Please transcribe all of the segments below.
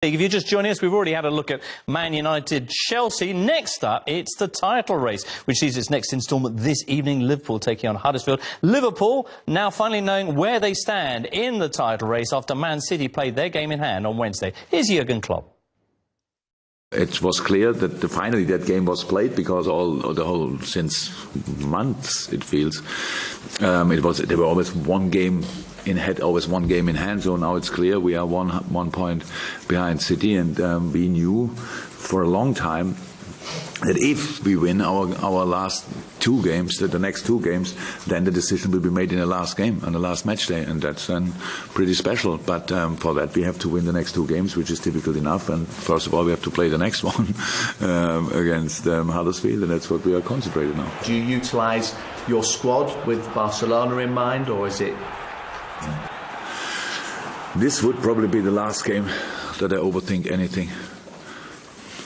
If you're just joining us, we've already had a look at Man United, Chelsea. Next up, it's the title race, which sees its next instalment this evening. Liverpool taking on Huddersfield. Liverpool now finally knowing where they stand in the title race after Man City played their game in hand on Wednesday. Here's Jurgen Klopp. It was clear that finally that game was played because since months it feels there were always one game in head, always one game in hand. So now it's clear we are one point behind City, and we knew for a long time that if we win our last two games, the next two games, then the decision will be made in the last game, on the last match day, and that's then pretty special. But for that we have to win the next two games, which is difficult enough. And first of all, we have to play the next one against Huddersfield, and that's what we are concentrated on. Do you utilise your squad with Barcelona in mind, or is it? This would probably be the last game that I overthink anything,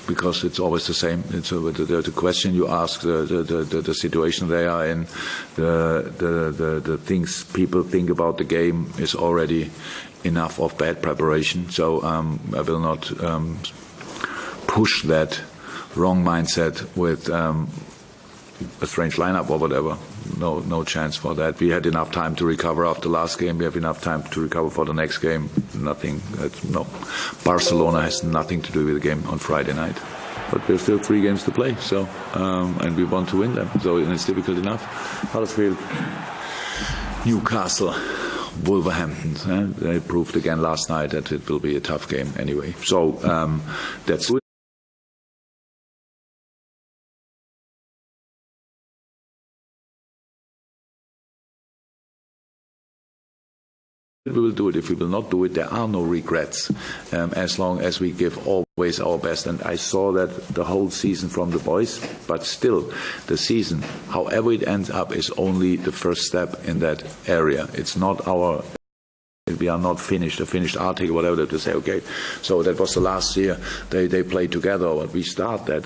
because it's always the same. It's the question you ask, the situation they are in, the things people think about the game is already enough of bad preparation. So I will not push that wrong mindset with a strange lineup or whatever. No chance for that. We had enough time to recover after last game. We have enough time to recover for the next game. Nothing. No. Barcelona has nothing to do with the game on Friday night. But there's still 3 games to play. So and we want to win them. So it's difficult enough. Huddersfield, Newcastle, Wolverhampton. They proved again last night that it will be a tough game anyway. So that's good. We will do it. If we will not do it, there are no regrets, as long as we give always our best. And I saw that the whole season from the boys, but still, the season, however it ends up, is only the first step in that area. It's not we are not finished, a finished article, whatever, to say, okay, so that was the last year they played together. But we started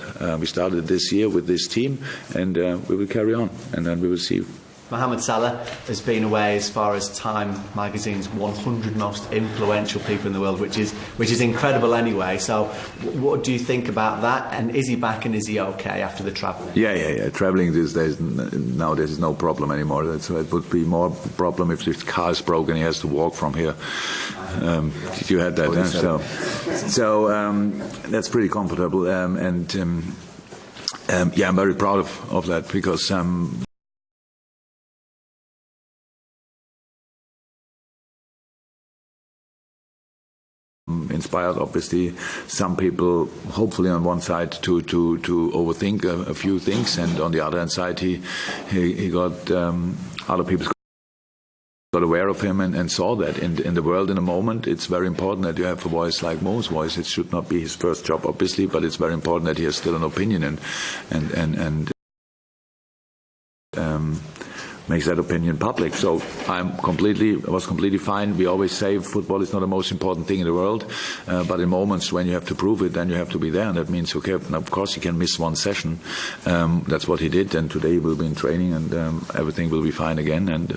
this year with this team, and we will carry on, and then we will see. Mohamed Salah has been away as far as Time magazine's 100 most influential people in the world, which is incredible anyway. So what do you think about that? And is he back, and is he okay after the travel? Yeah. Traveling these days, nowadays is no problem anymore. It would be more problem if his car is broken, he has to walk from here. You had that, so that's pretty comfortable. Yeah, I'm very proud of that, because inspired, obviously, some people, hopefully on one side, to overthink a few things, and on the other hand side, he got other people got aware of him and saw that in the world in a moment. It's very important that you have a voice like Mo's voice. It should not be his first job, obviously, but it's very important that he has still an opinion and makes that opinion public. So I was completely fine. We always say football is not the most important thing in the world, but in moments when you have to prove it, then you have to be there, and that means, okay, of course you can miss one session. That's what he did, and today he will be in training, and everything will be fine again. And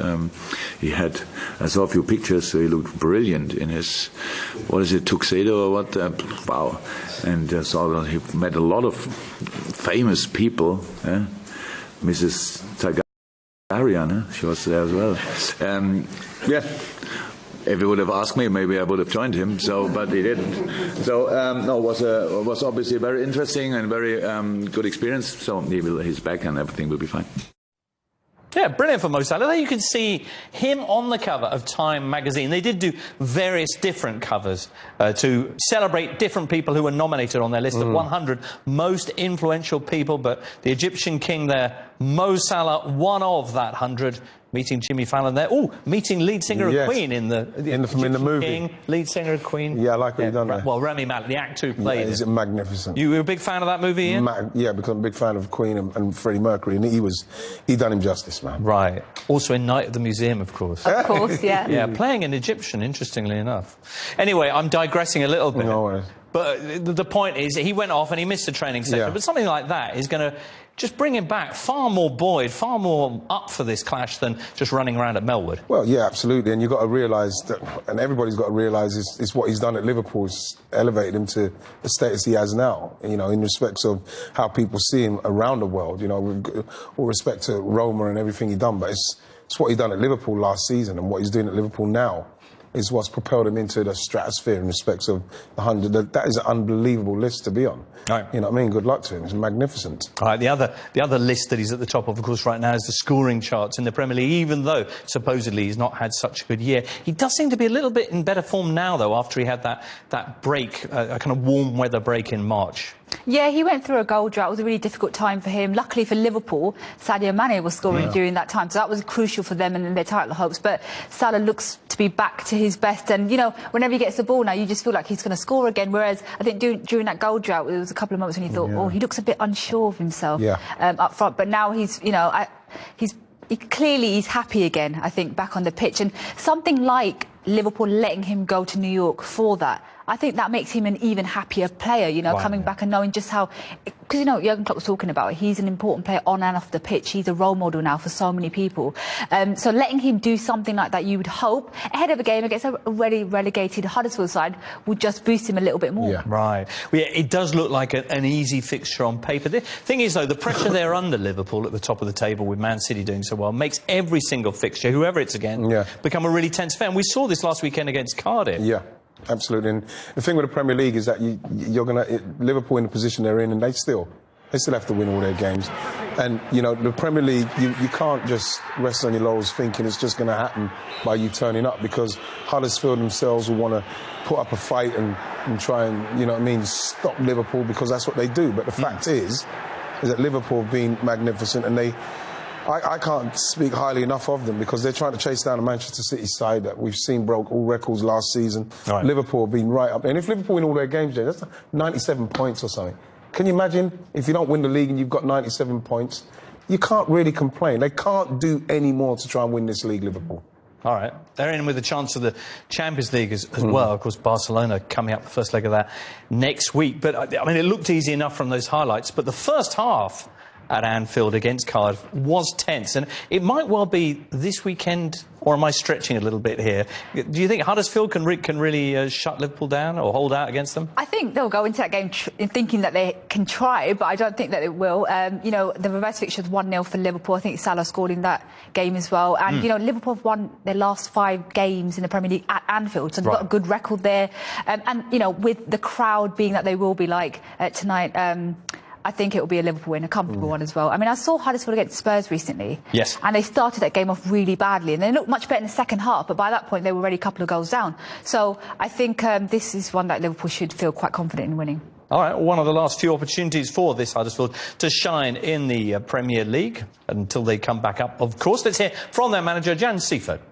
I saw a few pictures, so he looked brilliant in his, what is it, tuxedo or what? Wow. And saw that he met a lot of famous people. Mrs. Ariana, she was there as well. Yeah, if he would have asked me, maybe I would have joined him. But he didn't. So no, it was obviously very interesting and very good experience. So he's back, and everything will be fine. Yeah, brilliant for Mo Salah. There you can see him on the cover of Time magazine. They did do various different covers to celebrate different people who were nominated on their list of 100 most influential people, but the Egyptian king there, Mo Salah, one of that 100, meeting Jimmy Fallon there. Oh, meeting lead singer of Queen in the movie. King, lead singer of Queen. Yeah, I like what you've done there. Well, Rami Malek, the actor who played Is it magnificent? You were a big fan of that movie, Ian? Yeah, because I'm a big fan of Queen and Freddie Mercury, and he done him justice, man. Right. Also in Night at the Museum, of course. Of course, yeah. Yeah, playing an Egyptian, interestingly enough. Anyway, I'm digressing a little bit. No worries. But the point is, he went off and he missed a training session. Yeah. But something like that is going to just bring him back far more buoyed, far more up for this clash than just running around at Melwood. Well, yeah, absolutely. And you've got to realise that, and everybody's got to realise, is what he's done at Liverpool has elevated him to the status he has now, you know, in respect of how people see him around the world, you know, with all respect to Roma and everything he's done. But it's what he done at Liverpool last season and what he's doing at Liverpool now is what's propelled him into the stratosphere in respects of the 100. That is an unbelievable list to be on. Right. You know what I mean? Good luck to him. It's magnificent. All right, the other list that he's at the top of course, right now is the scoring charts in the Premier League, even though supposedly he's not had such a good year. He does seem to be a little bit in better form now, though, after he had that break, a kind of warm weather break in March. Yeah, he went through a goal drought. It was a really difficult time for him. Luckily for Liverpool, Sadio Mane was scoring during that time, so that was crucial for them and their title hopes. But Salah looks to be back to his best, and, you know, whenever he gets the ball now, you just feel like he's going to score again, whereas I think during that goal drought, there was a couple of moments when you thought, oh, he looks a bit unsure of himself up front. But now he's, you know, clearly he's happy again, I think, back on the pitch. And something like Liverpool letting him go to New York for that, I think that makes him an even happier player, you know, coming back and knowing just how... Because, you know, Jurgen Klopp was talking about it, he's an important player on and off the pitch. He's a role model now for so many people. So letting him do something like that, you would hope, ahead of a game against a already relegated Huddersfield side, would just boost him a little bit more. Yeah. Right. Well, yeah, it does look like an easy fixture on paper. The thing is, though, the pressure they're under, Liverpool, at the top of the table with Man City doing so well, makes every single fixture, whoever it's against, become a really tense affair. And we saw this last weekend against Cardiff. Yeah. Absolutely, and the thing with the Premier League is that you're going to Liverpool in the position they're in, and they still have to win all their games. And you know, the Premier League, you can't just rest on your laurels thinking it's just going to happen by you turning up, because Huddersfield themselves will want to put up a fight and try and, you know what I mean, stop Liverpool, because that's what they do. But the fact is that Liverpool have been magnificent, and I can't speak highly enough of them, because they're trying to chase down the Manchester City side that we've seen broke all records last season. Right. Liverpool have been right up there. And if Liverpool win all their games, Jay, that's 97 points or something. Can you imagine if you don't win the league and you've got 97 points? You can't really complain. They can't do any more to try and win this league, Liverpool. All right. They're in with a chance of the Champions League as well. Of course, Barcelona coming up the first leg of that next week. But, I mean, it looked easy enough from those highlights. But the first half at Anfield against Cardiff was tense, and it might well be this weekend, or am I stretching a little bit here? Do you think Huddersfield can really shut Liverpool down or hold out against them? I think they'll go into that game thinking that they can try, but I don't think that it will. You know, the reverse fixture is 1-0 for Liverpool. I think Salah scored in that game as well. And, you know, Liverpool have won their last 5 games in the Premier League at Anfield, so they've got a good record there. And, you know, with the crowd being that they will be like tonight, I think it will be a Liverpool win, a comfortable one as well. I mean, I saw Huddersfield against Spurs recently. Yes. And they started that game off really badly, and they looked much better in the second half, but by that point they were already a couple of goals down. So I think this is one that Liverpool should feel quite confident in winning. All right, one of the last few opportunities for this Huddersfield to shine in the Premier League until they come back up. Of course, let's hear from their manager, Jan Seifert.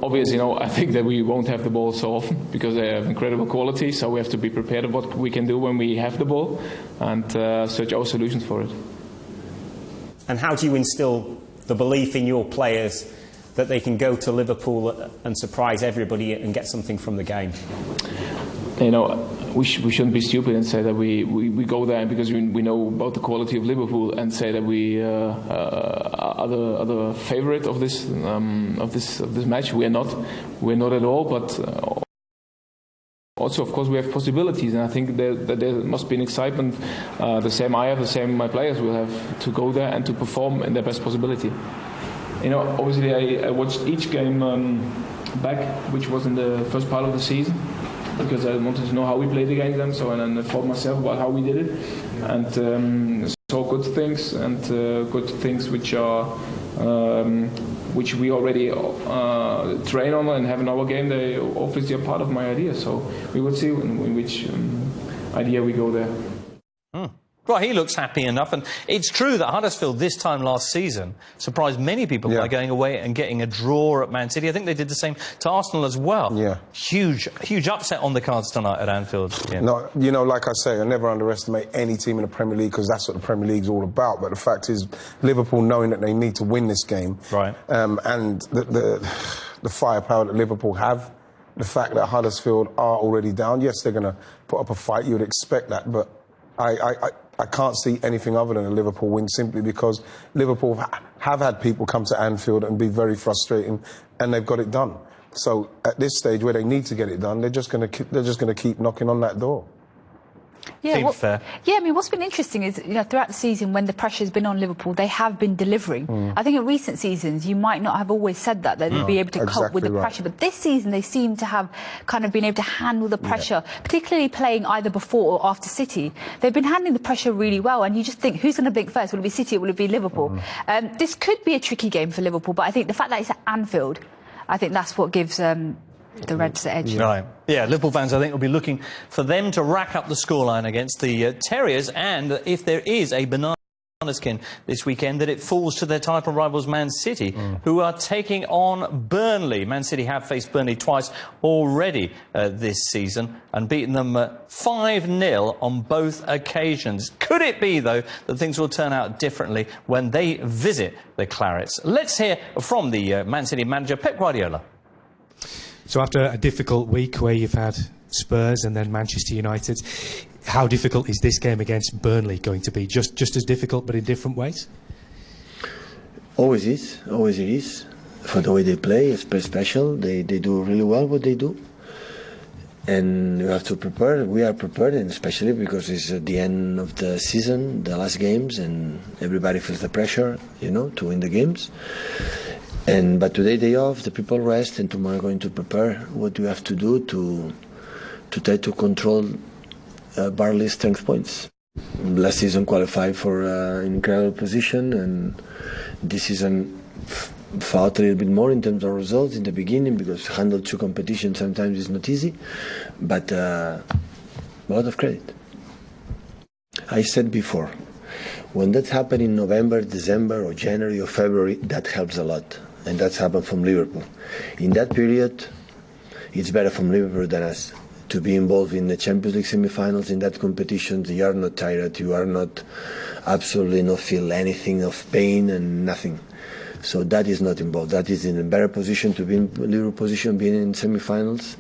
Obviously, you know, I think that we won't have the ball so often because they have incredible quality, so we have to be prepared of what we can do when we have the ball and search our solutions for it. And how do you instill the belief in your players that they can go to Liverpool and surprise everybody and get something from the game? You know, we shouldn't be stupid and say that we go there because we know about the quality of Liverpool and say that we are the favourite of this match. We're not at all. But also, of course, we have possibilities, and I think that there must be an excitement. The same I have, the same my players will have to go there and to perform in their best possibility. You know, obviously, I watched each game back, which was in the first part of the season, because I wanted to know how we played against them. So, and I thought myself about how we did it, and saw good things and good things which are which we already train on and have in our game. They obviously are part of my idea. So we will see in which idea we go there. Well, he looks happy enough, and it's true that Huddersfield this time last season surprised many people by going away and getting a draw at Man City. I think they did the same to Arsenal as well. Yeah. Huge upset on the cards tonight at Anfield. Yeah. No, you know, like I say, I never underestimate any team in the Premier League, because that's what the Premier League's all about. But the fact is, Liverpool knowing that they need to win this game, right? And the firepower that Liverpool have, the fact that Huddersfield are already down. Yes, they're going to put up a fight. You would expect that, but I can't see anything other than a Liverpool win, simply because Liverpool have had people come to Anfield and be very frustrating, and they've got it done. So at this stage where they need to get it done, they're just going to keep knocking on that door. Yeah, fair. Yeah, I mean, what's been interesting is, throughout the season, when the pressure's been on Liverpool, they have been delivering. I think in recent seasons, you might not have always said that, they'd be able to cope with the pressure. But this season, they seem to have kind of been able to handle the pressure, particularly playing either before or after City. They've been handling the pressure really well, and you just think, who's going to blink first? Will it be City or will it be Liverpool? This could be a tricky game for Liverpool, but I think the fact that it's at Anfield, I think that's what gives the Reds the edge. Right. Yeah, Liverpool fans, I think, will be looking for them to rack up the scoreline against the Terriers, and if there is a banana skin this weekend, that it falls to their title rivals Man City, who are taking on Burnley. Man City have faced Burnley twice already this season and beaten them 5-0 on both occasions. Could it be, though, that things will turn out differently when they visit the Clarets? Let's hear from the Man City manager, Pep Guardiola. So after a difficult week where you've had Spurs and then Manchester United, how difficult is this game against Burnley going to be? Just as difficult, but in different ways? Always it is. For the way they play, it's very special. They do really well what they do. And you have to prepare. We are prepared, and especially because it's at the end of the season, the last games, and everybody feels the pressure, to win the games. But today day off, the people rest, and tomorrow going to prepare what we have to do to try to control Burnley's strength points. Last season qualified for an incredible position, and this season fought a little bit more in terms of results in the beginning, because handle two competitions sometimes is not easy, but a lot of credit. I said before, when that happened in November, December or January or February, that helps a lot. And that's happened from Liverpool. In that period, it's better from Liverpool than us to be involved in the Champions League semi-finals. In that competition, you are not tired, you are not absolutely not feel anything of pain and nothing. So that is not involved. That is in a better position to be in Liverpool position, being in semi-finals,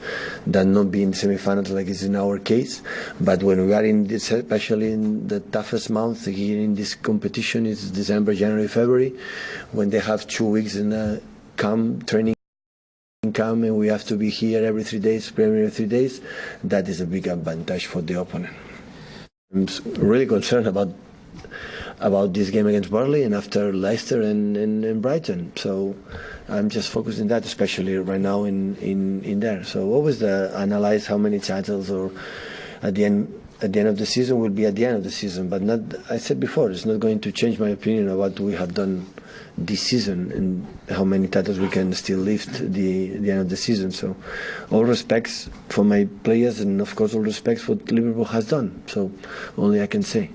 than not being in semi-finals like is in our case. But when we are in this, especially in the toughest month here in this competition, it's December, January, February, when they have 2 weeks in a training camp, and we have to be here every 3 days, Premier 3 days. That is a big advantage for the opponent. I'm really concerned about this game against Burnley and after Leicester and Brighton. So I'm just focused on that, especially right now in there. So always analyze how many titles or at the end of the season will be at the end of the season. But not, I said before, it's not going to change my opinion of what we have done this season and how many titles we can still lift the end of the season. So all respects for my players, and of course all respects for what Liverpool has done. So only I can say.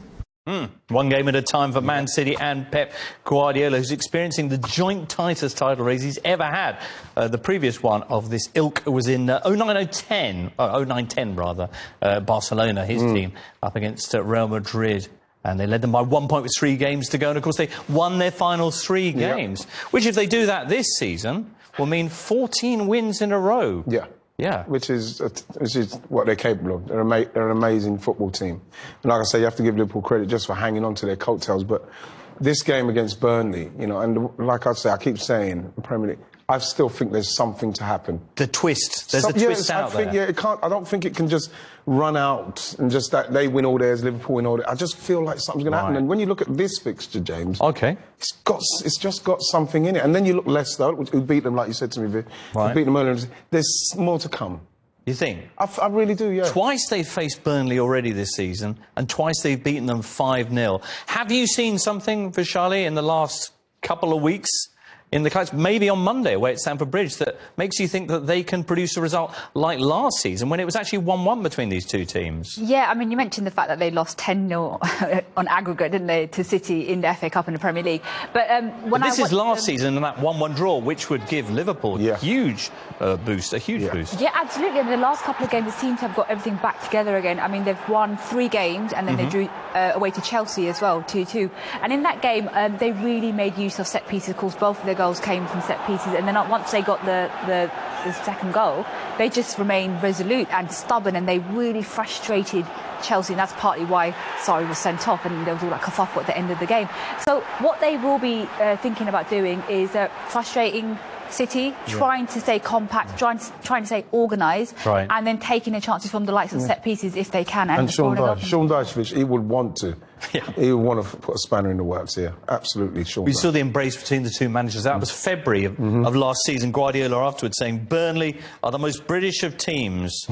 One game at a time for Man City and Pep Guardiola, who's experiencing the joint tightest title race he's ever had. The previous one of this ilk was in 09-10 rather, Barcelona, his team, up against Real Madrid. And they led them by 1 point with 3 games to go. And, of course, they won their final 3 games, which, if they do that this season, will mean 14 wins in a row. Yeah, which is what they're capable of. They're an amazing football team. And like I say, you have to give Liverpool credit just for hanging on to their coattails. But this game against Burnley, and like I say, I keep saying, the Premier League, I still think there's something to happen. The twist. There's a twist out there. Yeah, it can't. I don't think it can just run out and just that they win all theirs, Liverpool win all theirs. I just feel like something's going to happen. And when you look at this fixture, James, it's just got something in it. And then you look Leicester, who beat them, like you said to me, Vic, who beat them earlier. There's more to come. You think? I really do, yeah. Twice they've faced Burnley already this season, and twice they've beaten them 5-0. Have you seen something, Vishali, in the last couple of weeks in the Clarets, maybe on Monday away at Stamford Bridge, that makes you think that they can produce a result like last season when it was actually 1-1 between these two teams? Yeah, I mean, you mentioned the fact that they lost 10-0 on aggregate, didn't they, to City in the FA Cup and the Premier League. But this is last season and that 1-1 draw, which would give Liverpool a huge boost, a huge boost. Yeah, absolutely. And the last couple of games, it seems to have got everything back together again. I mean, they've won 3 games, and then they drew away to Chelsea as well, 2-2. And in that game, they really made use of set pieces. Of course, both of their goals came from set pieces, and then once they got the the second goal, they just remained resolute and stubborn, and they really frustrated Chelsea, and that's partly why Sarri was sent off, and there was all that kerfuffle at the end of the game. So what they will be thinking about doing is frustrating City, trying to stay compact, trying to stay organised, and then taking the chances from the likes of set pieces if they can. And Sean Dyche, he would want to. He would want to put a spanner in the works here. Absolutely, Sean. We saw the embrace between the two managers. That was February of last season. Guardiola afterwards saying Burnley are the most British of teams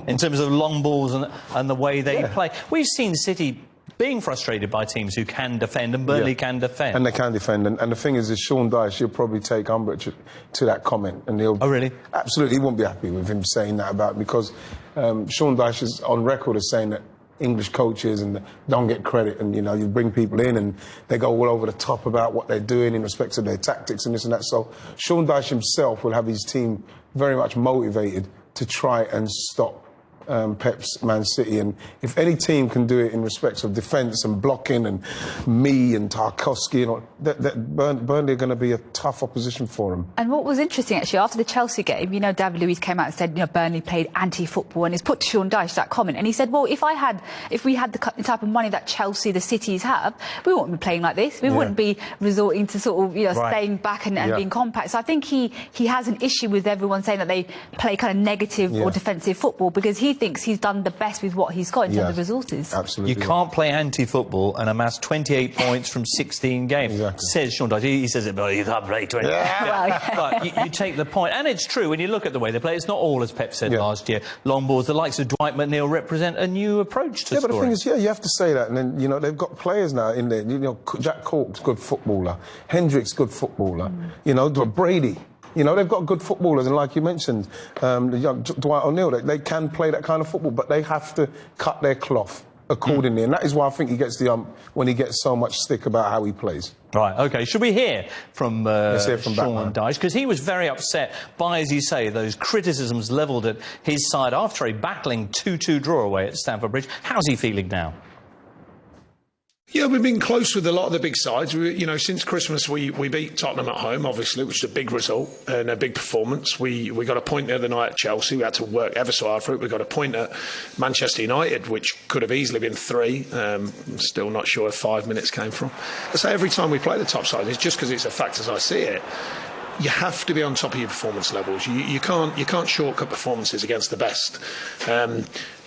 in terms of long balls and the way they play. We've seen City being frustrated by teams who can defend, and Burnley can defend. And they can defend. And the thing is Sean Dyche, he'll probably take umbrage to that comment. And he'll... Oh, really? Absolutely. He won't be happy with him saying that about, because Sean Dyche is on record as saying that English coaches and don't get credit, and, you know, you bring people in and they go all over the top about what they're doing in respect to their tactics and this and that. So Sean Dyche himself will have his team very much motivated to try and stop Pep's Man City, and if any team can do it in respects of defence and blocking and and Tarkowski and all, Burnley are going to be a tough opposition for them. And what was interesting actually after the Chelsea game, you know, David Luiz came out and said, you know, Burnley played anti-football, and he's put to Sean Dyche that comment, and he said, well, if we had the type of money that Chelsea, the cities have, we wouldn't be playing like this. We wouldn't be resorting to sort of, you know, staying back and being compact. So I think he has an issue with everyone saying that they play kind of negative or defensive football, because he thinks he's done the best with what he's got in terms of resources. Absolutely. You can't play anti-football and amass 28 points from 16 games. Exactly. Says Sean Dyche. He says it, but you can't play 20. But you take the point. And it's true, when you look at the way they play, it's not all, as Pep said last year, long balls. The likes of Dwight McNeil represent a new approach to scoring. But the thing is, you have to say that. And then, you know, they've got players now in there. You know, Jack Cork's good footballer. Hendricks, good footballer. You know, Brady. You know, they've got good footballers, and like you mentioned, Dwight O'Neill, they can play that kind of football, but they have to cut their cloth accordingly, and that is why I think he gets the when he gets so much stick about how he plays. Right, OK. Should we hear from Sean Dyche? Because he was very upset by, as you say, those criticisms levelled at his side after a battling 2-2 draw away at Stamford Bridge. How's he feeling now? Yeah, we've been close with a lot of the big sides. You know, since Christmas we beat Tottenham at home, obviously, which is a big result and a big performance. We got a point the other night at Chelsea. We had to work ever so hard for it. We got a point at Manchester United, which could have easily been 3. Still not sure if 5 minutes came from. I say every time we play the top side, it's just because it's a fact as I see it. You have to be on top of your performance levels. You can't shortcut performances against the best.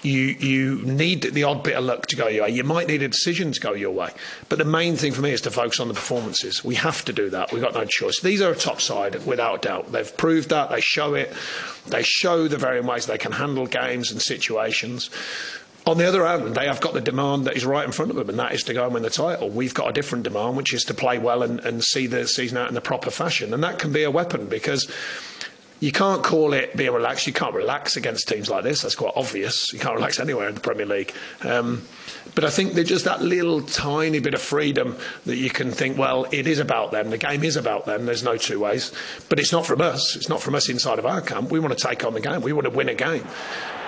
You need the odd bit of luck to go your way. You might need a decision to go your way. But the main thing for me is to focus on the performances. We have to do that. We've got no choice. These are a top side, without a doubt. They've proved that. They show it. They show the varying ways they can handle games and situations. On the other hand, they have got the demand that is right in front of them, and that is to go and win the title. We've got a different demand, which is to play well and see the season out in the proper fashion. And that can be a weapon, because you can't call it being relaxed. You can't relax against teams like this. That's quite obvious. You can't relax anywhere in the Premier League. But I think there's just that little tiny bit of freedom that you can think, well, it is about them. The game is about them. There's no two ways. But it's not from us. It's not from us inside of our camp. We want to take on the game. We want to win a game.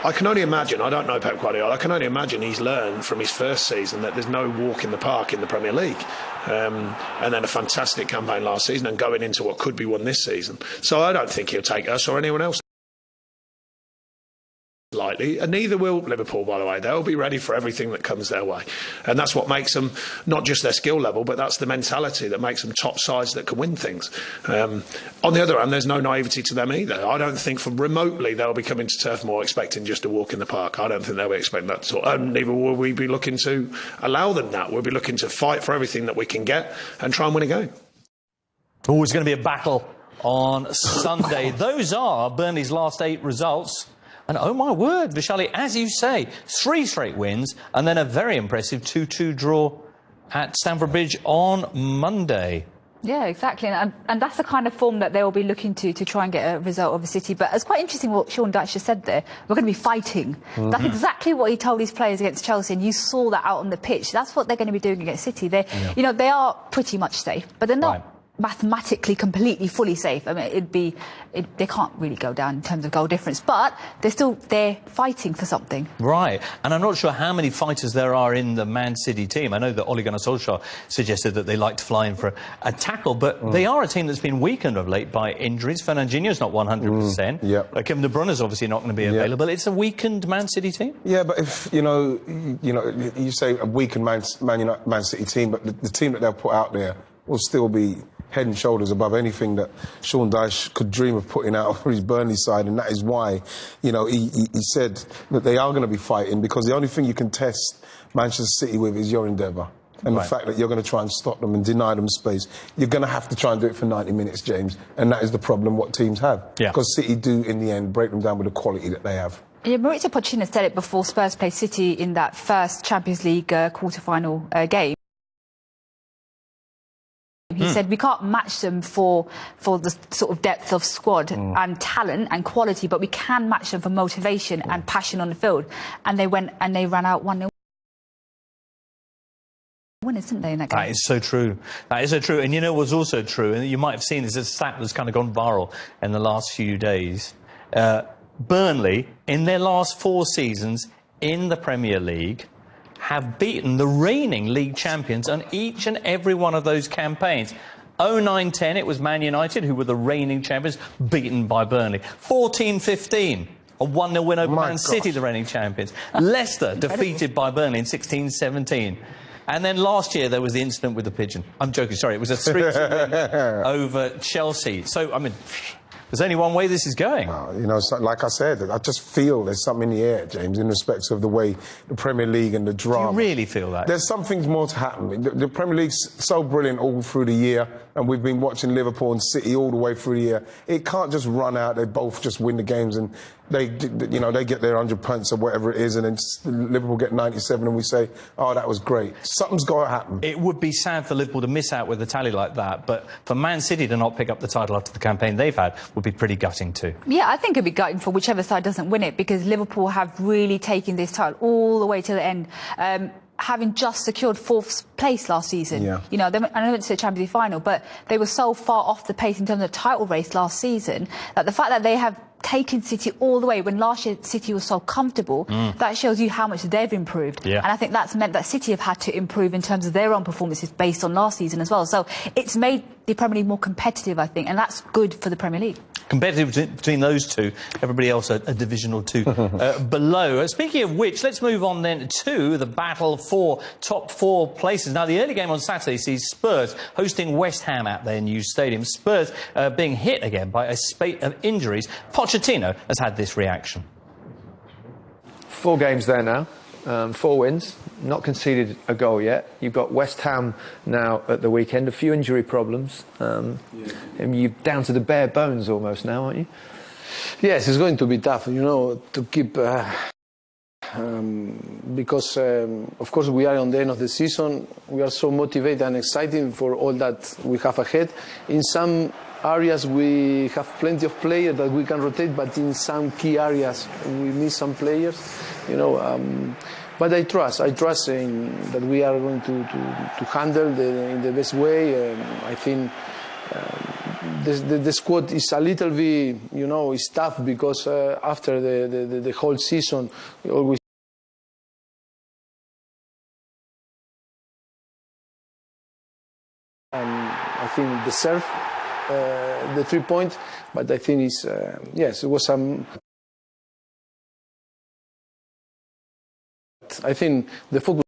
I can only imagine, I don't know Pep Guardiola, I can only imagine he's learned from his first season that there's no walk in the park in the Premier League. And then a fantastic campaign last season and going into what could be won this season. So I don't think he'll take us or anyone else lightly, and neither will Liverpool, by the way. They'll be ready for everything that comes their way, and that's what makes them not just their skill level, but that's the mentality that makes them top sides that can win things. On the other hand, there's no naivety to them either. I don't think from remotely they'll be coming to Turf Moor expecting just to walk in the park. I don't think they'll be expecting that at all, and neither will we be looking to allow them that. We'll be looking to fight for everything that we can get and try and win a game. Always going to be a battle on Sunday. Those are Burnley's last 8 results. And oh my word, Vishali, as you say, 3 straight wins and then a very impressive 2-2 draw at Stamford Bridge on Monday. Yeah, exactly. And that's the kind of form that they'll be looking to try and get a result over City. But it's quite interesting what Sean Dyche just said there. We're going to be fighting. That's exactly what he told his players against Chelsea, and you saw that out on the pitch. That's what they're going to be doing against City. You know, they are pretty much safe, but they're not mathematically completely fully safe. I mean, they can't really go down in terms of goal difference, but they're still there fighting for something. Right, and I'm not sure how many fighters there are in the Man City team. I know that Ole Gunnar Solskjaer suggested that they like to fly in for a tackle, but they are a team that's been weakened of late by injuries. Fernandinho's not 100%. Kevin De Bruyne is obviously not going to be available. It's a weakened Man City team. Yeah, but if you say a weakened Man City team, but the team that they'll put out there will still be head and shoulders above anything that Sean Dyche could dream of putting out for his Burnley side, and that is why, he said that they are going to be fighting, because the only thing you can test Manchester City with is your endeavour. And the fact that you're going to try and stop them and deny them space. You're going to have to try and do it for 90 minutes, James, and that is the problem what teams have. Yeah. Because City do, in the end, break them down with the quality that they have. Yeah, Mauricio Pochettino said it before Spurs played City in that first Champions League quarter-final game. He said we can't match them for the sort of depth of squad and talent and quality, but we can match them for motivation and passion on the field. And they went and they ran out 1-0. Winners, didn't they, in that game? That is so true. That is so true. And you know what's also true, and you might have seen, is a stat that's kind of gone viral in the last few days. Burnley, in their last 4 seasons in the Premier League, have beaten the reigning league champions on each and every one of those campaigns. 09-10, it was Man United, who were the reigning champions, beaten by Burnley. 14-15, a 1-0 win over Man City, the reigning champions. Leicester, defeated by Burnley in 16-17. And then last year, there was the incident with the pigeon. I'm joking, sorry, it was a 3-2 win over Chelsea. So, I mean, there's only one way this is going. Like I said, I just feel there's something in the air, James, in respect of the way the Premier League and the drama. Do you really feel that? There's something more to happen. The Premier League's so brilliant all through the year, and we've been watching Liverpool and City all the way through the year. It can't just run out. They both just win the games, and they get their 100 points or whatever it is, and then Liverpool get 97, and we say, oh, that was great. Something's got to happen. It would be sad for Liverpool to miss out with a tally like that, but for Man City to not pick up the title after the campaign they've had would be pretty gutting too. Yeah, I think it'd be gutting for whichever side doesn't win it, because Liverpool have really taken this title all the way to the end. Having just secured 4th place last season. I know they went to the Champions League final, but they were so far off the pace in terms of the title race last season that the fact that they have taken City all the way when last year City was so comfortable, that shows you how much they've improved. And I think that's meant that City have had to improve in terms of their own performances based on last season as well. So it's made the Premier League more competitive, I think, and that's good for the Premier League. Competitive between those two, everybody else a division or two below. Speaking of which, let's move on then to the battle for top 4 places. Now, the early game on Saturday sees Spurs hosting West Ham at their new stadium. Spurs being hit again by a spate of injuries. Pochettino has had this reaction. 4 games there now, 4 wins, not conceded a goal yet. You've got West Ham now at the weekend, a few injury problems. And you're down to the bare bones almost now, aren't you? Yes, it's going to be tough, to keep... because, of course, we are on the end of the season. We are so motivated and excited for all that we have ahead. In some areas we have plenty of players that we can rotate, but in some key areas we miss some players, but I trust in that we are going to handle in the best way. I think the squad is a little bit, it's tough because after the whole season we always I think deserve the 3 points, but I think it's yes, it was some. I think the focus